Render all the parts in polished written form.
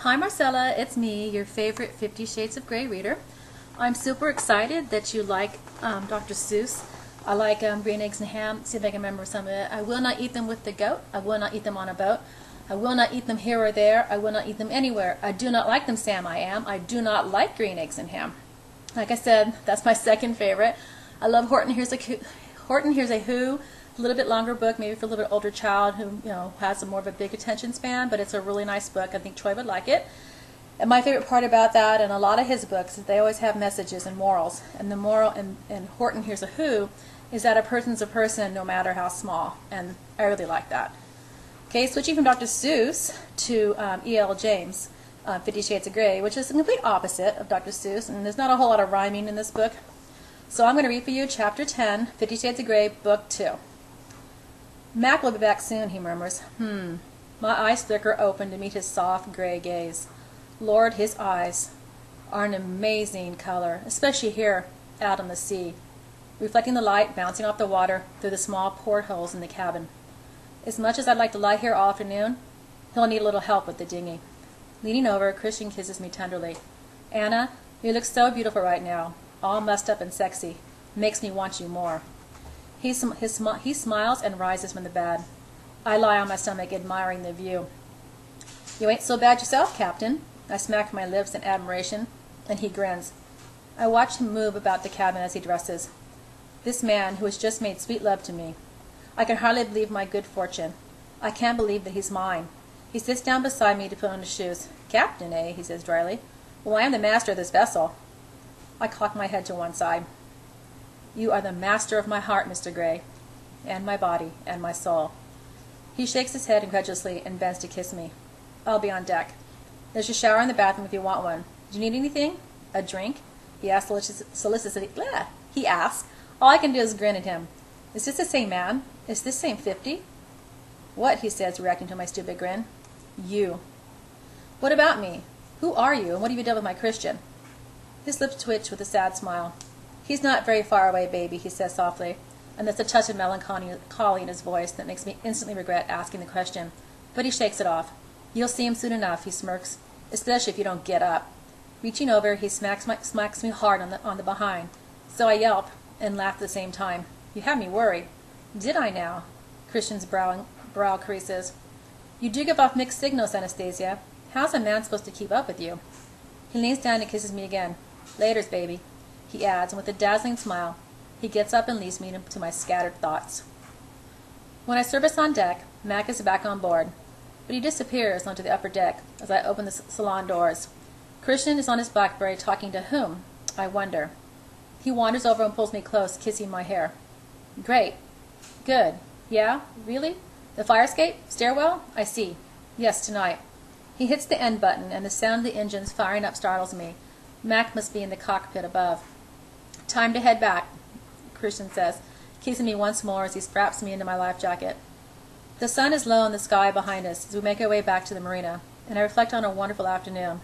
Hi Marcela, it's me, your favorite 50 Shades of Grey reader. I'm super excited that you like Dr. Seuss. I like green eggs and ham. See if I can remember some of it. I will not eat them with the goat. I will not eat them on a boat. I will not eat them here or there. I will not eat them anywhere. I do not like them, Sam, I am. I do not like green eggs and ham. Like I said, that's my second favorite. I love Horton Hears a Who. A little bit longer book, maybe for a little bit older child who has more of a big attention span, but it's a really nice book. I think Troy would like it. And my favorite part about that, and a lot of his books, is they always have messages and morals. And the moral in Horton Hears a Who is that a person's a person no matter how small, and I really like that. Okay, switching from Dr. Seuss to E.L. James, 50 Shades of Grey, which is the complete opposite of Dr. Seuss, and there's not a whole lot of rhyming in this book. So I'm going to read for you Chapter 10, 50 Shades of Grey, Book 2. Mac will be back soon, he murmurs. My eyes flicker open to meet his soft gray gaze. Lord, his eyes are an amazing color, especially here out on the sea, reflecting the light bouncing off the water through the small portholes in the cabin. As much as I'd like to lie here all afternoon, he'll need a little help with the dinghy. Leaning over, Christian kisses me tenderly. Anna, you look so beautiful right now, all messed up and sexy. Makes me want you more. He smiles and rises from the bed. I lie on my stomach, admiring the view. You ain't so bad yourself, Captain. I smack my lips in admiration, and he grins. I watch him move about the cabin as he dresses. This man who has just made sweet love to me. I can hardly believe my good fortune. I can't believe that he's mine. He sits down beside me to put on his shoes. Captain, eh? He says dryly. Well, I am the master of this vessel. I cock my head to one side. You are the master of my heart, Mr. Grey, and my body, and my soul. He shakes his head incredulously and bends to kiss me. I'll be on deck. There's a shower in the bathroom if you want one. Do you need anything? A drink? He asks solicitously. He asks. All I can do is grin at him. Is this the same man? Is this same 50? What? He says, reacting to my stupid grin. You. What about me? Who are you, and what have you done with my Christian? His lips twitch with a sad smile. He's not very far away, baby, he says softly, and there's a touch of melancholy in his voice that makes me instantly regret asking the question. But he shakes it off. You'll see him soon enough, he smirks, especially if you don't get up. Reaching over, he smacks me hard on the behind, so I yelp and laugh at the same time. You have me worried. Did I now? Christian's brow creases. You do give off mixed signals, Anastasia. How's a man supposed to keep up with you? He leans down and kisses me again. Laters, baby, he adds, and with a dazzling smile, he gets up and leaves me to my scattered thoughts. When I surface on deck, Mac is back on board, but he disappears onto the upper deck as I open the salon doors. Christian is on his BlackBerry talking to whom? I wonder. He wanders over and pulls me close, kissing my hair. Great. Good. Yeah? Really? The fire escape? Stairwell? I see. Yes, tonight. He hits the end button, and the sound of the engines firing up startles me. Mac must be in the cockpit above. Time to head back, Christian says, kissing me once more as he straps me into my life jacket. The sun is low in the sky behind us as we make our way back to the marina, and I reflect on a wonderful afternoon.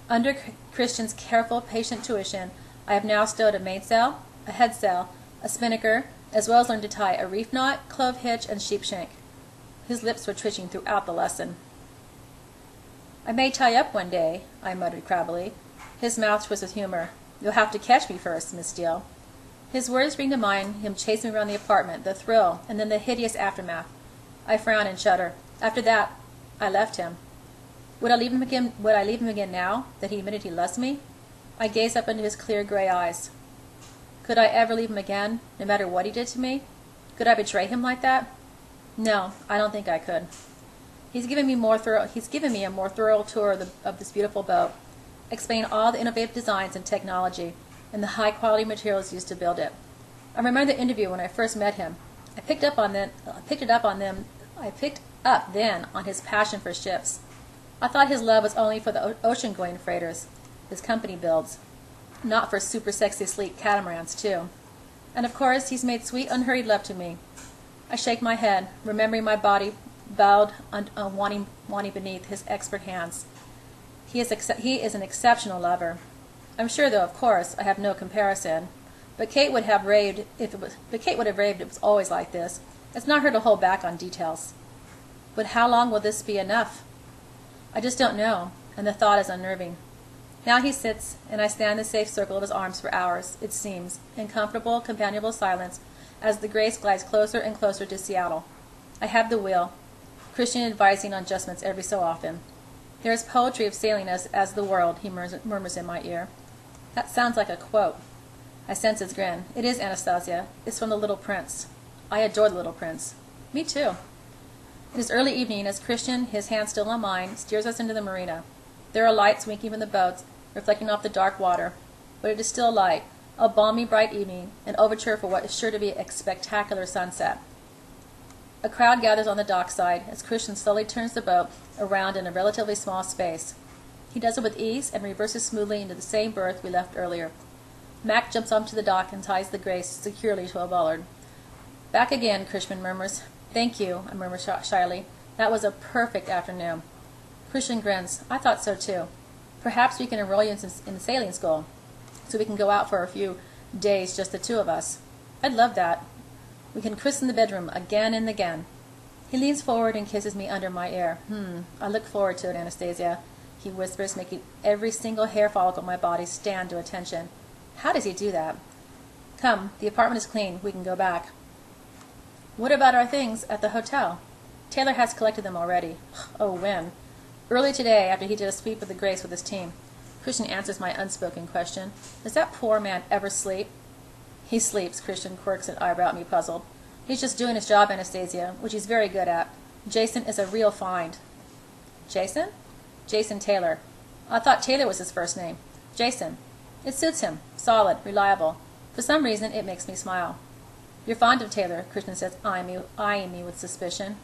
Under Christian's careful, patient tuition, I have now stowed a mainsail, a headsail, a spinnaker, as well as learned to tie a reef knot, clove hitch, and sheep shank. His lips were twitching throughout the lesson. I may tie up one day, I muttered crabbily. His mouth twists with humor. You'll have to catch me first, Miss Steele. His words bring to mind him chasing me around the apartment, the thrill, and then the hideous aftermath. I frown and shudder. After that, I left him. Would I leave him again now that he admitted he loves me? I gaze up into his clear gray eyes. Could I ever leave him again, no matter what he did to me? Could I betray him like that? No, I don't think I could. He's given me a more thorough tour of this beautiful boat, explaining all the innovative designs and technology, and the high-quality materials used to build it. I remember the interview when I first met him. I picked up then on his passion for ships. I thought his love was only for the ocean-going freighters his company builds, not for super sexy sleek catamarans too. And of course, he's made sweet, unhurried love to me. I shake my head, remembering my body bowed wanting beneath his expert hands. He is an exceptional lover. I'm sure, though, of course, I have no comparison. But Kate would have raved if it was always like this. It's not her to hold back on details. But how long will this be enough? I just don't know. and the thought is unnerving. Now he sits, and I stand in the safe circle of his arms for hours, it seems, in comfortable, companionable silence, as the Grace glides closer and closer to Seattle. I have the wheel, Christian advising on adjustments every so often. There is poetry of sailing as the world, he murmurs in my ear. That sounds like a quote. I sense his grin. It is, Anastasia. It's from The Little Prince. I adore The Little Prince. Me too. It is early evening as Christian, his hand still on mine, steers us into the marina. There are lights winking from the boats, reflecting off the dark water, but it is still light, a balmy bright evening, an overture for what is sure to be a spectacular sunset. A crowd gathers on the dockside as Christian slowly turns the boat around in a relatively small space. He does it with ease and reverses smoothly into the same berth we left earlier. Mac jumps onto the dock and ties the Grace securely to a bollard. Back again, Christian murmurs. Thank you, I murmur shyly. That was a perfect afternoon. Christian grins. I thought so too. Perhaps we can enroll you in sailing school, so we can go out for a few days, just the two of us. I'd love that. We can christen the bedroom again and again. He leans forward and kisses me under my ear. I look forward to it, Anastasia, he whispers, making every single hair follicle in my body stand to attention. How does he do that? Come, the apartment is clean. We can go back. What about our things at the hotel? Taylor has collected them already. Oh, when? Early today, after he did a sweep of the Grace with his team. Christian answers my unspoken question. Does that poor man ever sleep? He sleeps, Christian quirks an eyebrow at me, puzzled. He's just doing his job, Anastasia, which he's very good at. Jason is a real find. Jason? Jason Taylor. I thought Taylor was his first name. Jason. It suits him. Solid, reliable. For some reason, it makes me smile. You're fond of Taylor, Christian says, eyeing me with suspicion.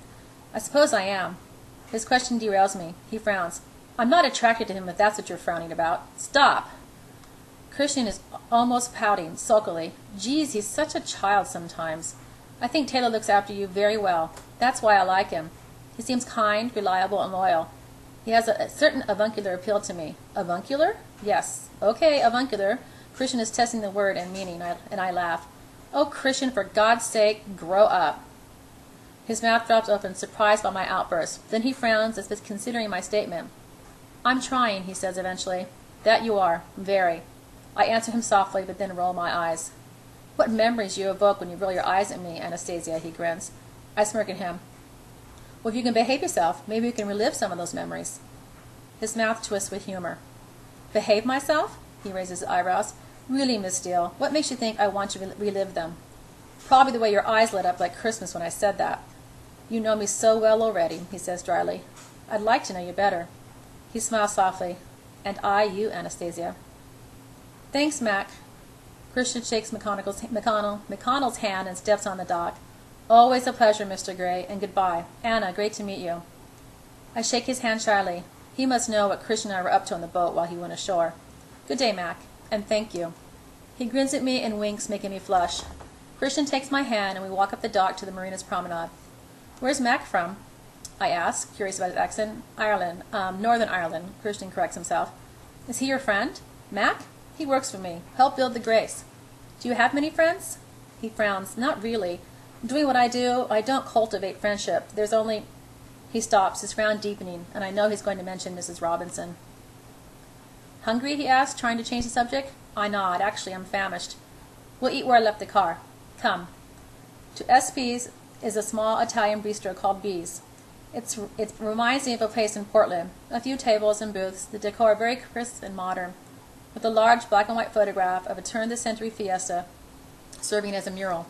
I suppose I am. His question derails me. He frowns. I'm not attracted to him if that's what you're frowning about. Stop! Christian is almost pouting, sulkily. Geez, he's such a child sometimes. I think Taylor looks after you very well. That's why I like him. He seems kind, reliable, and loyal. He has a certain avuncular appeal to me. Avuncular? Yes. Okay, avuncular. Christian is testing the word and meaning, and I laugh. Oh, Christian, for God's sake, grow up. His mouth drops open, surprised by my outburst. Then he frowns as if considering my statement. I'm trying, he says eventually. That you are. Very. I answer him softly, but then roll my eyes. What memories you evoke when you roll your eyes at me, Anastasia, he grins. I smirk at him. Well, if you can behave yourself, maybe you can relive some of those memories. His mouth twists with humor. Behave myself? He raises his eyebrows. Really, Miss Steele, what makes you think I want to relive them? Probably the way your eyes lit up like Christmas when I said that. You know me so well already, he says dryly. I'd like to know you better. He smiles softly. And I you, Anastasia. Thanks, Mac. Christian shakes McConnell's hand and steps on the dock. Always a pleasure, Mr. Gray, and goodbye. Anna, great to meet you. I shake his hand shyly. He must know what Christian and I were up to on the boat while he went ashore. Good day, Mac, and thank you. He grins at me and winks, making me flush. Christian takes my hand, and we walk up the dock to the marina's promenade. Where's Mac from? I ask, curious about his accent. Ireland, Northern Ireland, Christian corrects himself. Is he your friend? Mac? He works for me. Help build the Grace. Do you have many friends? He frowns. Not really. Doing what I do, I don't cultivate friendship. There's only... He stops, his frown deepening, and I know he's going to mention Mrs. Robinson. Hungry? He asks, trying to change the subject. I nod. Actually, I'm famished. We'll eat where I left the car. Come. To SP's is a small Italian bistro called B's. It reminds me of a place in Portland. A few tables and booths, the decor very crisp and modern, with a large black and white photograph of a turn-of-the-century Fiesta serving as a mural.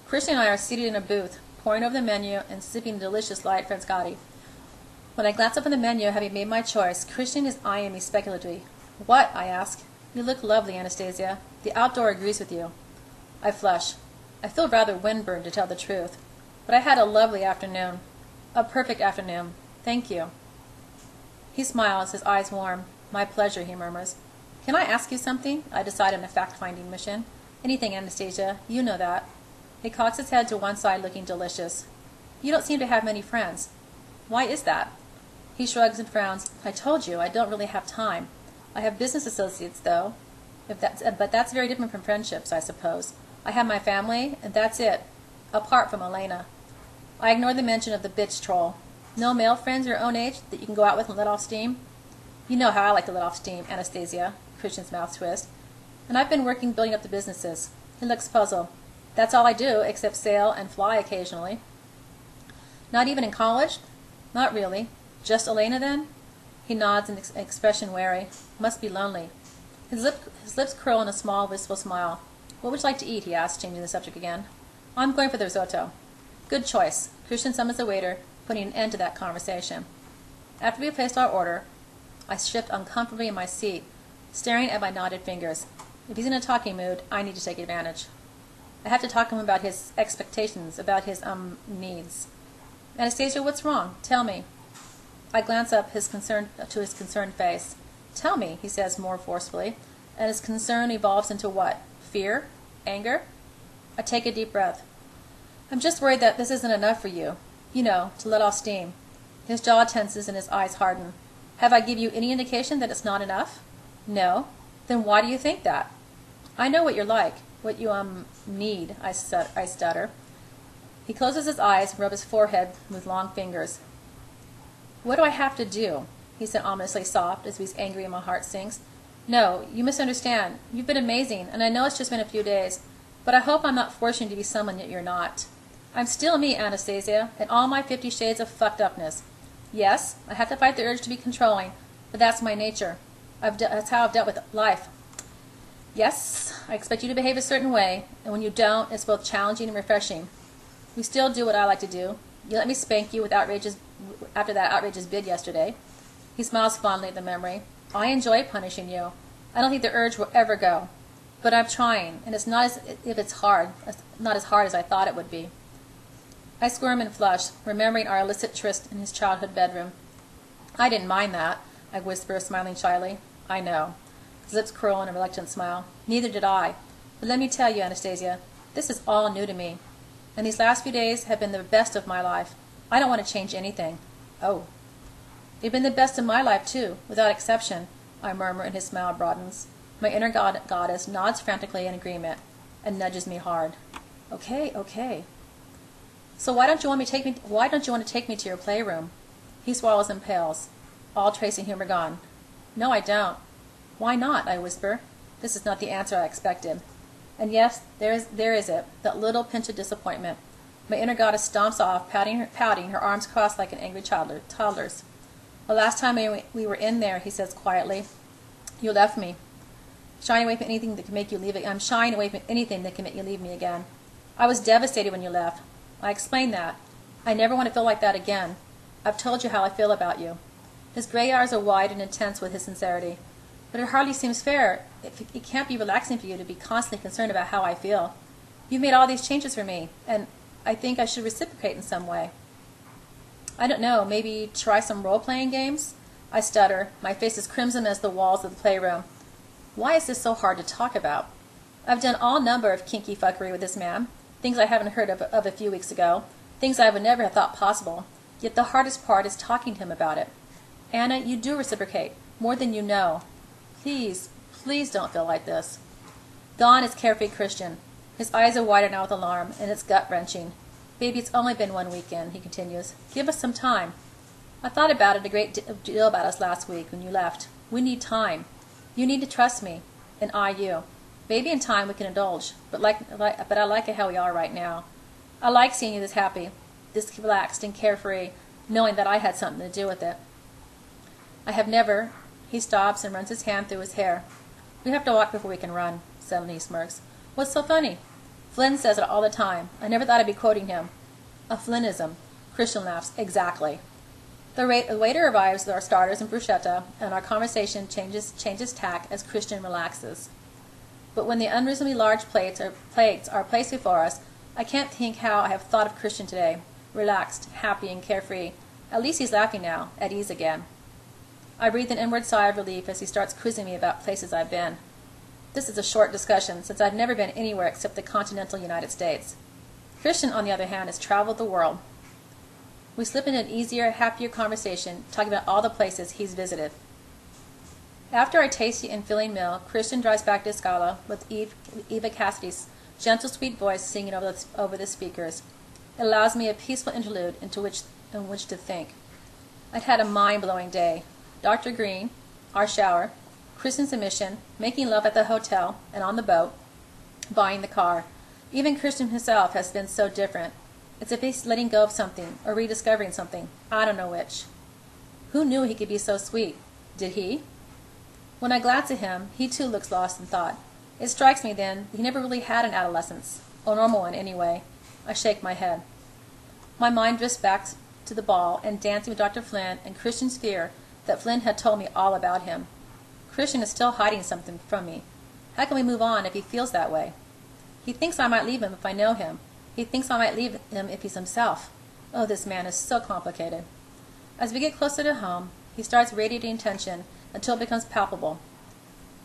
Christian and I are seated in a booth, poring over the menu and sipping a delicious light Frascati. When I glance up on the menu, having made my choice, Christian is eyeing me speculatively. What? I ask. You look lovely, Anastasia. The outdoor agrees with you. I flush. I feel rather windburned, to tell the truth. But I had a lovely afternoon. A perfect afternoon. Thank you. He smiles, his eyes warm. My pleasure, he murmurs. Can I ask you something? I decide on a fact-finding mission. Anything, Anastasia. You know that. He cocks his head to one side, looking delicious. You don't seem to have many friends. Why is that? He shrugs and frowns. I told you, I don't really have time. I have business associates, though. But that's very different from friendships, I suppose. I have my family, and that's it. Apart from Elena. I ignore the mention of the bitch troll. No male friends your own age that you can go out with and let off steam? You know how I like to let off steam, Anastasia. Christian's mouth twist. And I've been working building up the businesses. He looks puzzled. That's all I do, except sail and fly occasionally. Not even in college? Not really. Just Elena, then? He nods, an expression wary. Must be lonely. His lips curl in a small, wistful smile. What would you like to eat? He asked, changing the subject again. I'm going for the risotto. Good choice. Christian summons the waiter, putting an end to that conversation. After we have placed our order, I shift uncomfortably in my seat, staring at my knotted fingers. If he's in a talking mood, I need to take advantage. I have to talk to him about his expectations, about his needs. Anastasia, what's wrong? Tell me. I glance up to his concerned face. Tell me, he says more forcefully, and his concern evolves into what? Fear? Anger? I take a deep breath. I'm just worried that this isn't enough for you. You know, to let off steam. His jaw tenses and his eyes harden. Have I given you any indication that it's not enough? No. Then why do you think that? I know what you're like, what you need, I stutter. He closes his eyes and rubs his forehead with long fingers. What do I have to do? He said ominously soft as he's angry and my heart sinks. No, you misunderstand. You've been amazing, and I know it's just been a few days, but I hope I'm not forcing you to be someone that you're not. I'm still me, Anastasia, and all my 50 shades of fucked upness. Yes, I have to fight the urge to be controlling, but that's my nature. That's how I've dealt with life. Yes, I expect you to behave a certain way, and when you don't, it's both challenging and refreshing. We still do what I like to do. You let me spank you after that outrageous bid yesterday. He smiles fondly at the memory. I enjoy punishing you. I don't think the urge will ever go. But I'm trying, and it's not not as hard as I thought it would be. I squirm and flush, remembering our illicit tryst in his childhood bedroom. I didn't mind that, I whisper, smiling shyly. I know. His lips curl in a reluctant smile. Neither did I. But let me tell you, Anastasia, this is all new to me. And these last few days have been the best of my life. I don't want to change anything. Oh. They've been the best of my life, too, without exception, I murmur, and his smile broadens. My inner goddess nods frantically in agreement and nudges me hard. Okay. So why don't you want to take me to your playroom? He swallows and pales, all trace of humor gone. No, I don't. Why not? I whisper. This is not the answer I expected. And yes, there is it, that little pinch of disappointment. My inner goddess stomps off, pouting, her arms crossed like an angry toddler's. The last time we were in there, he says quietly, you left me. Shying away from anything that can make you leave it. I'm shying away from anything that can make you leave me again. I was devastated when you left. I explained that. I never want to feel like that again. I've told you how I feel about you. His gray eyes are wide and intense with his sincerity. But it hardly seems fair. It can't be relaxing for you to be constantly concerned about how I feel. You've made all these changes for me, and I think I should reciprocate in some way. I don't know, maybe try some role-playing games? I stutter. My face is crimson as the walls of the playroom. Why is this so hard to talk about? I've done all number of kinky fuckery with this man, things I haven't heard of a few weeks ago, things I would never have thought possible, yet the hardest part is talking to him about it. Anna, you do reciprocate, more than you know. Please don't feel like this. Gone is carefree Christian. His eyes are wider now with alarm, and it's gut-wrenching. Baby, it's only been one weekend, he continues. Give us some time. I thought about it a great deal about us last week when you left. We need time. You need to trust me, and I you. Maybe in time we can indulge, but I like it how we are right now. I like seeing you this happy, this relaxed and carefree, knowing that I had something to do with it. I have never... He stops and runs his hand through his hair. We have to walk before we can run, suddenly he smirks. What's so funny? Flynn says it all the time. I never thought I'd be quoting him. A Flynnism. Christian laughs. Exactly. The waiter arrives with our starters and bruschetta, and our conversation changes tack as Christian relaxes. But when the unreasonably large plates are placed before us, I can't think how I have thought of Christian today. Relaxed, happy, and carefree. At least he's laughing now, at ease again. I breathe an inward sigh of relief as he starts quizzing me about places I've been. This is a short discussion, since I've never been anywhere except the continental United States. Christian, on the other hand, has traveled the world. We slip into an easier, happier conversation, talking about all the places he's visited. After our tasty and filling meal, Christian drives back to Scala with Eva Cassidy's gentle, sweet voice singing over the speakers. It allows me a peaceful interlude in which to think. I'd had a mind-blowing day. Dr. Green, our shower, Christian's admission, making love at the hotel and on the boat, buying the car. Even Christian himself has been so different. It's as if he's letting go of something or rediscovering something. I don't know which. Who knew he could be so sweet? Did he? When I glance at him, he too looks lost in thought. It strikes me then he never really had an adolescence, a normal one anyway. I shake my head. My mind drifts back to the ball and dancing with Dr. Flynn and Christian's fear that Flynn had told me all about him. Christian is still hiding something from me. How can we move on if he feels that way? He thinks I might leave him if I know him. He thinks I might leave him if he's himself. Oh, this man is so complicated. As we get closer to home, he starts radiating tension until it becomes palpable.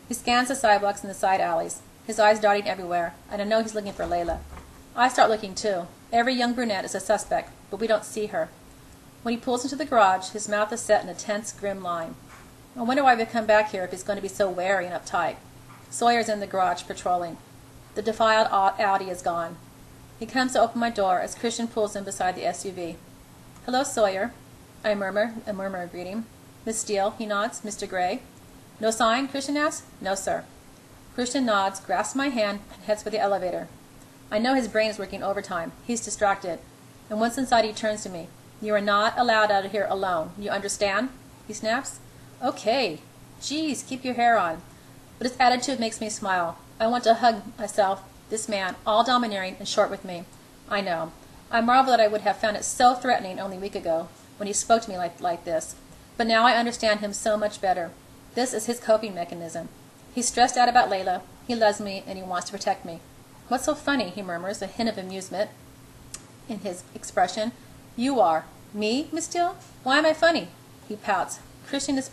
He scans the sidewalks and the side alleys, his eyes darting everywhere, and I know he's looking for Layla. I start looking too. Every young brunette is a suspect, but we don't see her. When he pulls into the garage, his mouth is set in a tense, grim line. I wonder why we've come back here if he's going to be so wary and uptight. Sawyer's in the garage patrolling. The defiled Audi is gone. He comes to open my door as Christian pulls in beside the SUV. "Hello, Sawyer," I murmur a greeting. "Miss Steele," he nods. "Mr. Gray." "No sign?" Christian asks. "No, sir." Christian nods, grasps my hand, and heads for the elevator. I know his brain is working overtime. He's distracted. And once inside he turns to me. "You are not allowed out of here alone. You understand?" he snaps. "Okay. Geez, keep your hair on." But his attitude makes me smile. I want to hug myself, this man, all domineering and short with me. I know. I marvel that I would have found it so threatening only a week ago, when he spoke to me like this. But now I understand him so much better. This is his coping mechanism. He's stressed out about Layla. He loves me, and he wants to protect me. "What's so funny?" he murmurs, a hint of amusement in his expression. "You are. Me, Miss Steele? Why am I funny?" He pouts. Christian's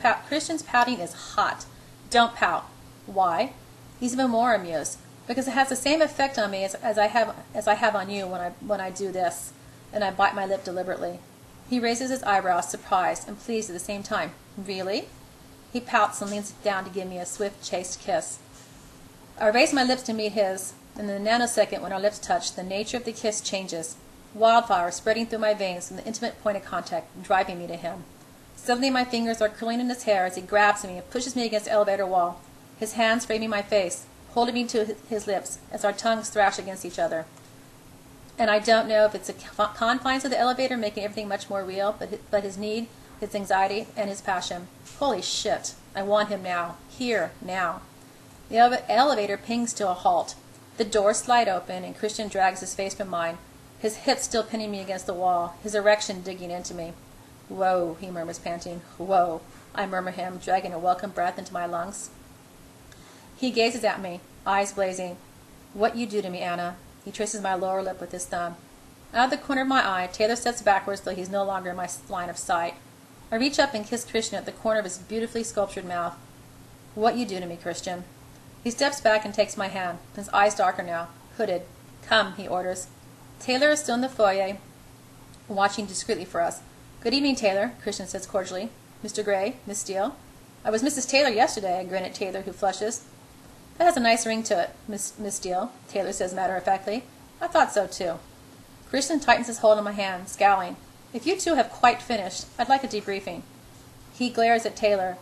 pouting is hot. Don't pout. Why? He's even more amused. Because it has the same effect on me as I have on you when I do this, and I bite my lip deliberately. He raises his eyebrows, surprised and pleased at the same time. "Really?" He pouts and leans down to give me a swift, chaste kiss. I raise my lips to meet his, and in the nanosecond when our lips touch, the nature of the kiss changes. Wildfire spreading through my veins from the intimate point of contact, driving me to him. Suddenly my fingers are curling in his hair as he grabs me and pushes me against the elevator wall, his hands framing my face, holding me to his lips as our tongues thrash against each other. And I don't know if it's the confines of the elevator making everything much more real, but his need, his anxiety, and his passion. Holy shit. I want him now. Here. Now. The elevator pings to a halt. The doors slide open, and Christian drags his face from mine, his hips still pinning me against the wall, his erection digging into me. "Whoa," he murmurs, panting. "Whoa," I murmur him, dragging a welcome breath into my lungs. He gazes at me, eyes blazing. "What you do to me, Anna." He traces my lower lip with his thumb. Out of the corner of my eye, Taylor steps backwards, though he's no longer in my line of sight. I reach up and kiss Christian at the corner of his beautifully sculptured mouth. "What you do to me, Christian." He steps back and takes my hand, his eyes darker now, hooded. "Come," he orders. Taylor is still in the foyer, watching discreetly for us. "Good evening, Taylor," Christian says cordially. "Mr. Gray, Miss Steele." "I was Mrs. Taylor yesterday," I grin at Taylor, who flushes. "That has a nice ring to it, Miss Steele," Taylor says matter-of-factly. "I thought so, too." Christian tightens his hold on my hand, scowling. "If you two have quite finished, I'd like a debriefing." He glares at Taylor,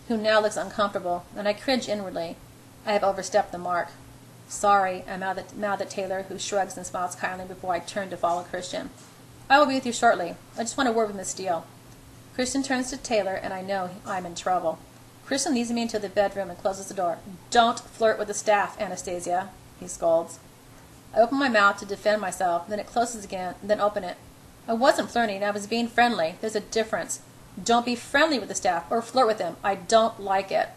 who now looks uncomfortable, and I cringe inwardly. I have overstepped the mark. "Sorry," I mouth at Taylor, who shrugs and smiles kindly before I turn to follow Christian. "I will be with you shortly. I just want a word with Miss Steele." Christian turns to Taylor, and I know I'm in trouble. Christian leads me into the bedroom and closes the door. "Don't flirt with the staff, Anastasia," he scolds. I open my mouth to defend myself, then it closes again, then open it. I wasn't flirting, I was being friendly. There's a difference. Don't be friendly with the staff, or flirt with them. I don't like it.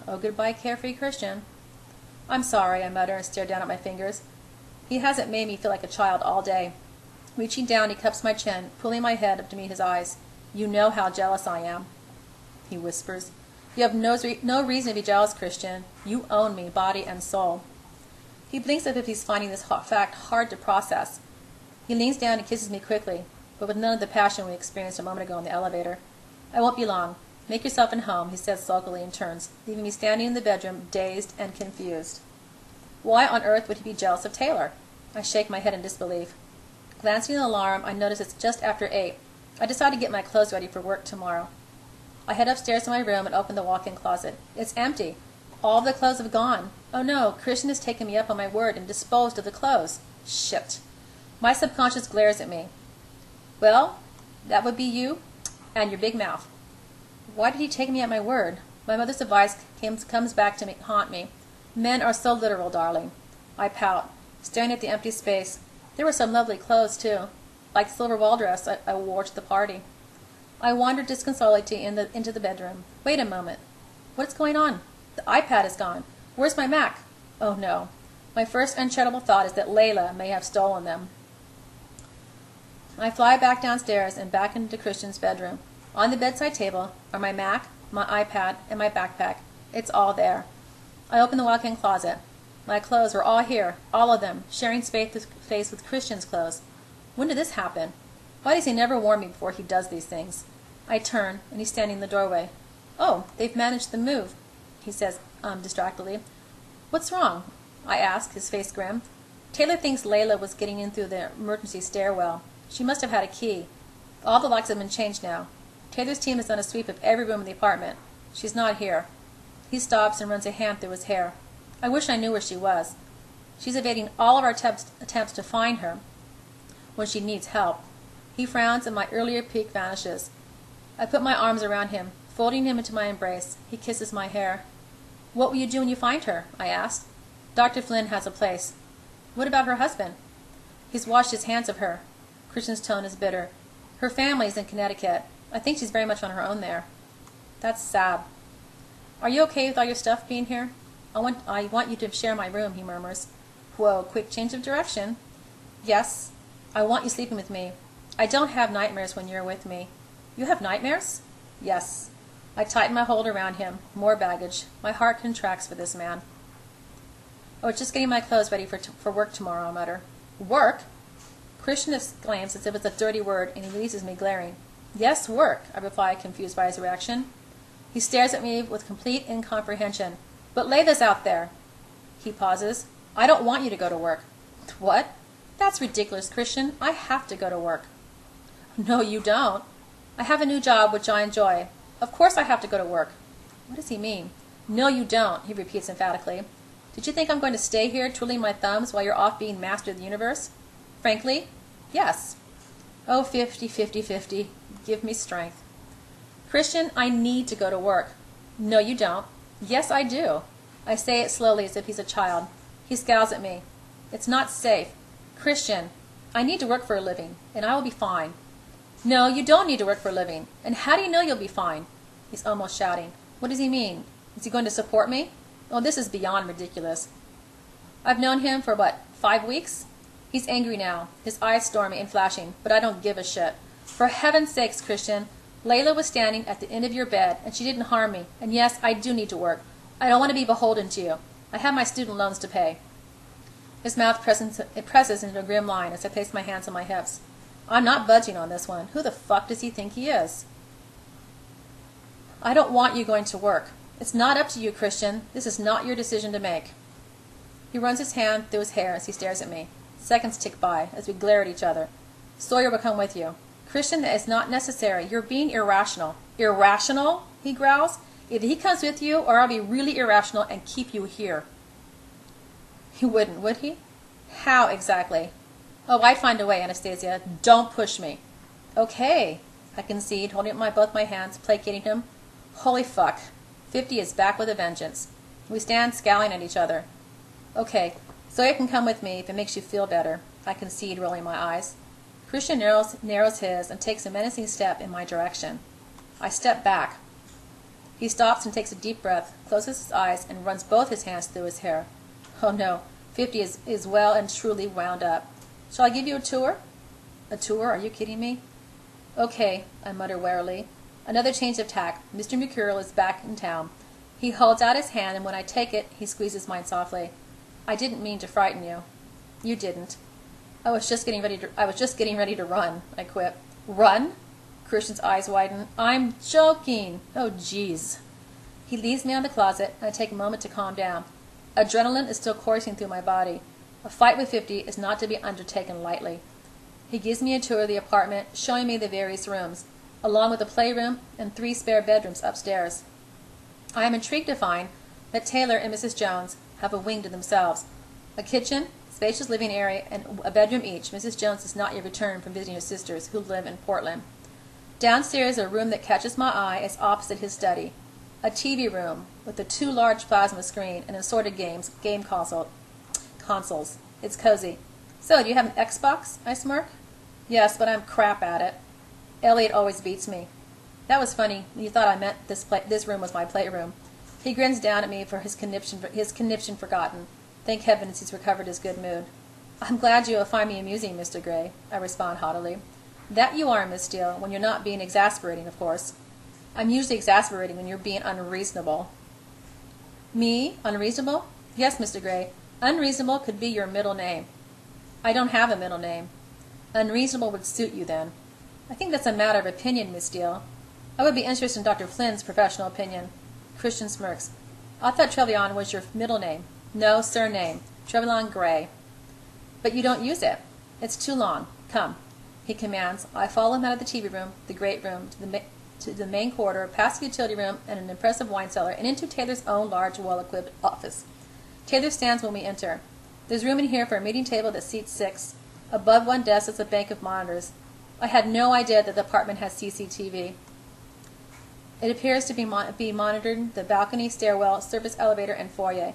Oh, goodbye, carefree Christian. "I'm sorry," I mutter and stare down at my fingers. He hasn't made me feel like a child all day. Reaching down, he cups my chin, pulling my head up to meet his eyes. "You know how jealous I am," he whispers. "You have no reason to be jealous, Christian. You own me, body and soul." He blinks as if he's finding this fact hard to process. He leans down and kisses me quickly, but with none of the passion we experienced a moment ago in the elevator. "I won't be long. Make yourself at home," he says sulkily and turns, leaving me standing in the bedroom, dazed and confused. Why on earth would he be jealous of Taylor? I shake my head in disbelief. Glancing at the alarm, I notice it's just after 8. I decide to get my clothes ready for work tomorrow. I head upstairs to my room and open the walk-in closet. It's empty. All of the clothes have gone. Oh no, Christian has taken me up on my word and disposed of the clothes. Shit. My subconscious glares at me. Well, that would be you and your big mouth. Why did he take me at my word? My mother's advice comes back to haunt me. Men are so literal, darling. I pout, staring at the empty space. There were some lovely clothes, too, like the silver ball dress I wore to the party. I wandered disconsolately into the bedroom. Wait a moment. What's going on? The iPad is gone. Where's my Mac? Oh, no. My first uncharitable thought is that Layla may have stolen them. I fly back downstairs and back into Christian's bedroom. On the bedside table are my Mac, my iPad, and my backpack. It's all there. I open the walk-in closet. My clothes were all here, all of them, sharing space with Christian's clothes. When did this happen? Why does he never warn me before he does these things? I turn, and he's standing in the doorway. Oh, they've managed the move, he says distractedly. What's wrong? I ask, his face grim. Taylor thinks Layla was getting in through the emergency stairwell. She must have had a key. All the locks have been changed now. Taylor's team has done a sweep of every room in the apartment. She's not here. He stops and runs a hand through his hair. I wish I knew where she was. She's evading all of our attempts to find her when she needs help. He frowns and my earlier pique vanishes. I put my arms around him, folding him into my embrace. He kisses my hair. What will you do when you find her? I asked. Dr. Flynn has a place. What about her husband? He's washed his hands of her. Christian's tone is bitter. Her family's in Connecticut. I think she's very much on her own there. That's sad. Are you okay with all your stuff being here? I want you to share my room, he murmurs. Whoa, quick change of direction. Yes, I want you sleeping with me. I don't have nightmares when you're with me. You have nightmares? Yes. I tighten my hold around him. More baggage. My heart contracts for this man. Oh, just getting my clothes ready for work tomorrow, I mutter. Work? Christian exclaims as if it's a dirty word, and he releases me glaring. Yes, work, I reply, confused by his reaction. He stares at me with complete incomprehension. But Layla's out there. He pauses. I don't want you to go to work. What? That's ridiculous, Christian. I have to go to work. No, you don't. I have a new job which I enjoy. Of course I have to go to work. What does he mean? No, you don't, he repeats emphatically. Did you think I'm going to stay here twiddling my thumbs while you're off being master of the universe? Frankly, yes. Oh, 50-50-50. Give me strength. Christian, I need to go to work. No, you don't. Yes, I do. I say it slowly as if he's a child. He scowls at me. It's not safe. Christian, I need to work for a living, and I will be fine. No, you don't need to work for a living. And how do you know you'll be fine? He's almost shouting. What does he mean? Is he going to support me? Oh, this is beyond ridiculous. I've known him for, 5 weeks? He's angry now, his eyes stormy and flashing, but I don't give a shit. For heaven's sakes, Christian, Layla was standing at the end of your bed, and she didn't harm me. And yes, I do need to work. I don't want to be beholden to you. I have my student loans to pay. His mouth presses into a grim line as I place my hands on my hips. I'm not budging on this one. Who the fuck does he think he is? I don't want you going to work. It's not up to you, Christian. This is not your decision to make. He runs his hand through his hair as he stares at me. Seconds tick by as we glare at each other. Sawyer will come with you. Christian, that is not necessary. You're being irrational. Irrational? He growls. Either he comes with you, or I'll be really irrational and keep you here. He wouldn't, would he? How exactly? Oh, I'd find a way, Anastasia. Don't push me. Okay, I concede, holding up both my hands, placating him. Holy fuck. 50 is back with a vengeance. We stand scowling at each other. Okay, Sawyer can come with me if it makes you feel better, I concede, rolling my eyes. Christian narrows his and takes a menacing step in my direction. I step back. He stops and takes a deep breath, closes his eyes, and runs both his hands through his hair. Oh no, 50 is well and truly wound up. Shall I give you a tour? A tour? Are you kidding me? Okay, I mutter warily. Another change of tack. Mr. Mercurial is back in town. He holds out his hand, and when I take it, he squeezes mine softly. I didn't mean to frighten you. You didn't. I was just getting ready to run, I quip. Run? Christian's eyes widen. I'm joking. Oh, jeez. He leaves me on the closet, and I take a moment to calm down. Adrenaline is still coursing through my body. A fight with 50 is not to be undertaken lightly. He gives me a tour of the apartment, showing me the various rooms. along with a playroom and 3 spare bedrooms upstairs. I am intrigued to find that Taylor and Mrs. Jones have a wing to themselves. A kitchen, spacious living area, and a bedroom each. Mrs. Jones has not yet returned from visiting her sisters, who live in Portland. Downstairs, a room that catches my eye is opposite his study. A TV room with a 2 large plasma screen and assorted game consoles. It's cozy. So, do you have an Xbox? I smirk. Yes, but I'm crap at it. Elliot always beats me. That was funny. You thought I meant this room was my playroom. He grins down at me for his conniption forgotten. Thank heavens he's recovered his good mood. I'm glad you will find me amusing, Mr. Gray, I respond haughtily. That you are, Miss Steele, when you're not being exasperating, of course. I'm usually exasperating when you're being unreasonable. Me? Unreasonable? Yes, Mr. Gray. Unreasonable could be your middle name. I don't have a middle name. Unreasonable would suit you, then. I think that's a matter of opinion, Miss Steele. I would be interested in Dr. Flynn's professional opinion. Christian smirks. I thought Trevelyan was your middle name. No, surname. Trevelyan Gray. But you don't use it. It's too long. Come, he commands. I follow him out of the TV room, the great room, to the main corridor, past the utility room and an impressive wine cellar, and into Taylor's own large, well-equipped office. Taylor stands when we enter. There's room in here for a meeting table that seats 6. Above one desk is a bank of monitors. I had no idea that the apartment has CCTV. It appears to be monitored the balcony, stairwell, surface elevator, and foyer.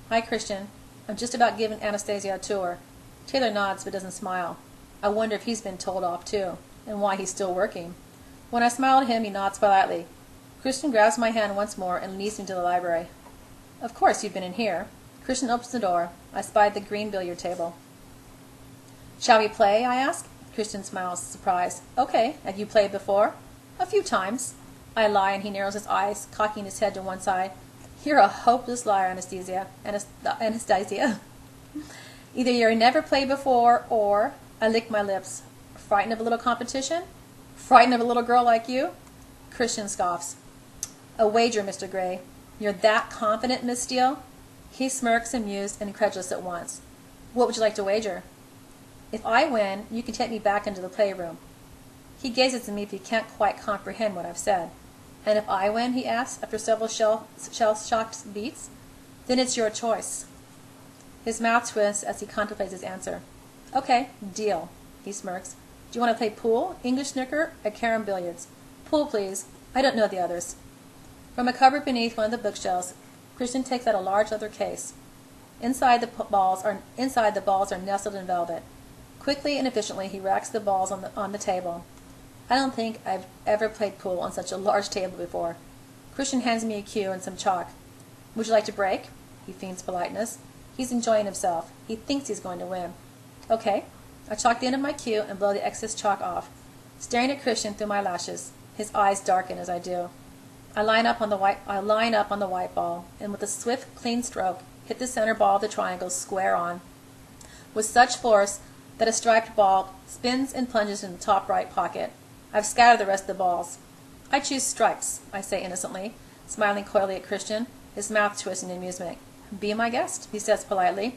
Hi, Christian. I'm just about giving Anastasia a tour. Taylor nods but doesn't smile. I wonder if he's been told off too, and why he's still working. When I smile at him, he nods politely. Christian grabs my hand once more and leads me to the library. Of course you've been in here. Christian opens the door. I spied the green billiard table. Shall we play? I ask. Christian smiles, surprised. Okay. Have you played before? A few times. I lie, and he narrows his eyes, cocking his head to one side. You're a hopeless liar, Anastasia. Either you've never played before, or... I lick my lips. Frightened of a little competition? Frightened of a little girl like you? Christian scoffs. A wager, Mr. Gray. You're that confident, Miss Steele? He smirks, amused and incredulous at once. What would you like to wager? If I win, you can take me back into the playroom. He gazes at me if he can't quite comprehend what I've said. And if I win, he asks, after several shell-shocked beats, then it's your choice. His mouth twists as he contemplates his answer. Okay, deal, he smirks. Do you want to play pool, English snooker, or carom billiards? Pool, please. I don't know the others. From a cupboard beneath one of the bookshelves, Christian takes out a large leather case. Inside the balls are nestled in velvet. Quickly and efficiently, he racks the balls on the table. I don't think I've ever played pool on such a large table before. Christian hands me a cue and some chalk. Would you like to break? He feigns politeness. He's enjoying himself. He thinks he's going to win. Okay. I chalk the end of my cue and blow the excess chalk off, staring at Christian through my lashes. His eyes darken as I do. I line up on the white ball, and with a swift, clean stroke, hit the center ball of the triangle square on, with such force that a striped ball spins and plunges in the top right pocket. I've scattered the rest of the balls. I choose stripes, I say innocently, smiling coyly at Christian, his mouth twisting in amusement. Be my guest, he says politely.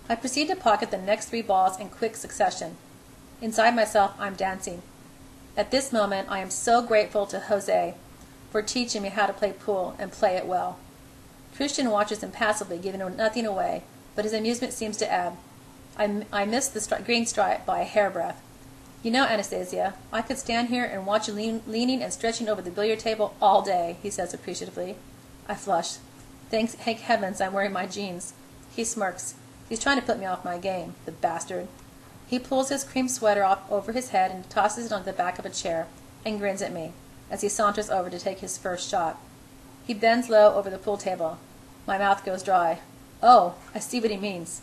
I proceed to pocket the next 3 balls in quick succession. Inside myself, I'm dancing. At this moment, I am so grateful to Jose for teaching me how to play pool and play it well. Christian watches impassively, giving nothing away, but his amusement seems to ebb. I miss the green stripe by a hairbreadth. You know, Anastasia, I could stand here and watch you leaning and stretching over the billiard table all day, he says appreciatively. I flush. Thank heavens I'm wearing my jeans. He smirks. He's trying to put me off my game, the bastard. He pulls his cream sweater off over his head and tosses it onto the back of a chair, and grins at me, as he saunters over to take his first shot. He bends low over the pool table. My mouth goes dry. Oh, I see what he means.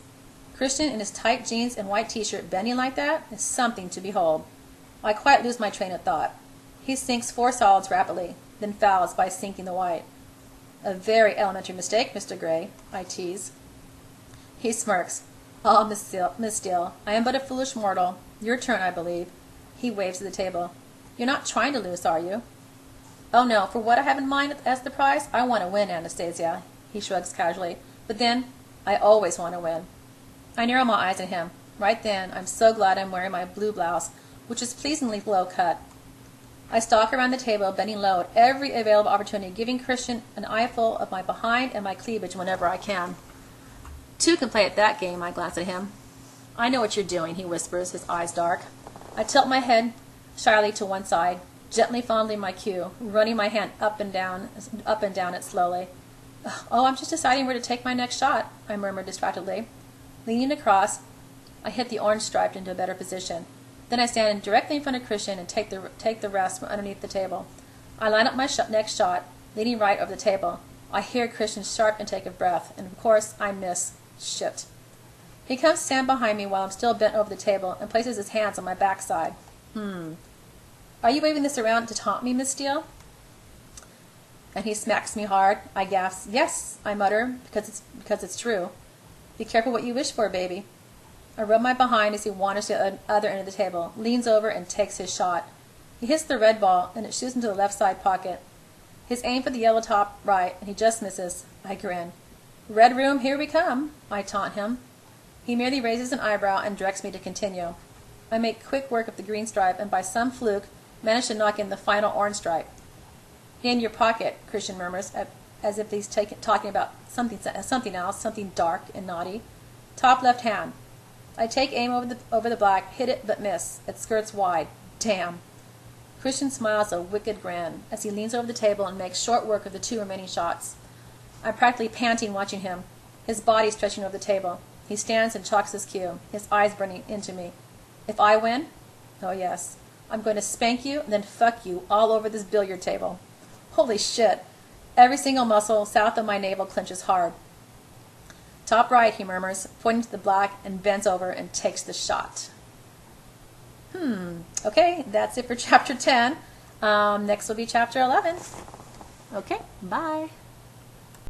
Christian in his tight jeans and white t-shirt bending like that is something to behold. I quite lose my train of thought. He sinks 4 solids rapidly, then fouls by sinking the white. A very elementary mistake, Mr. Gray, I tease. He smirks. Ah, Miss Steele, I am but a foolish mortal. Your turn, I believe. He waves to the table. You're not trying to lose, are you? Oh, no, for what I have in mind as the prize, I want to win, Anastasia. He shrugs casually. But then, I always want to win. I narrow my eyes at him. Right then, I'm so glad I'm wearing my blue blouse, which is pleasingly low cut. I stalk around the table, bending low at every available opportunity, giving Christian an eyeful of my behind and my cleavage whenever I can. Two can play at that game, I glance at him. I know what you're doing, he whispers, his eyes dark. I tilt my head shyly to one side, gently fondling my cue, running my hand up and down it slowly. Oh, I'm just deciding where to take my next shot, I murmured distractedly. Leaning across, I hit the orange stripe into a better position. Then I stand directly in front of Christian and take the rest from underneath the table. I line up my next shot, leaning right over the table. I hear Christian's sharp intake of breath, and of course I miss. Shit. He comes to stand behind me while I'm still bent over the table and places his hands on my backside. Are you waving this around to taunt me, Miss Steele? And he smacks me hard. I gasp. Yes, I mutter, because it's true. Be careful what you wish for, baby. I rub my behind as he wanders to the other end of the table, leans over, and takes his shot. He hits the red ball, and it shoots into the left side pocket. His aim for the yellow top right, and he just misses. I grin. Red room, here we come, I taunt him. He merely raises an eyebrow and directs me to continue. I make quick work of the green stripe, and by some fluke, manage to knock in the final orange stripe. In your pocket, Christian murmurs, as if he's talking about something else, something dark and naughty. Top left hand. I take aim over the black, hit it but miss. It skirts wide. Damn. Christian smiles a wicked grin as he leans over the table and makes short work of the two remaining shots. I'm practically panting watching him, his body stretching over the table. He stands and chalks his cue, his eyes burning into me. If I win? Oh yes. I'm going to spank you and then fuck you all over this billiard table. Holy shit. Every single muscle south of my navel clenches hard. Top right, he murmurs, pointing to the black, and bends over and takes the shot. Okay, that's it for chapter 10. Next will be chapter 11. Okay, bye.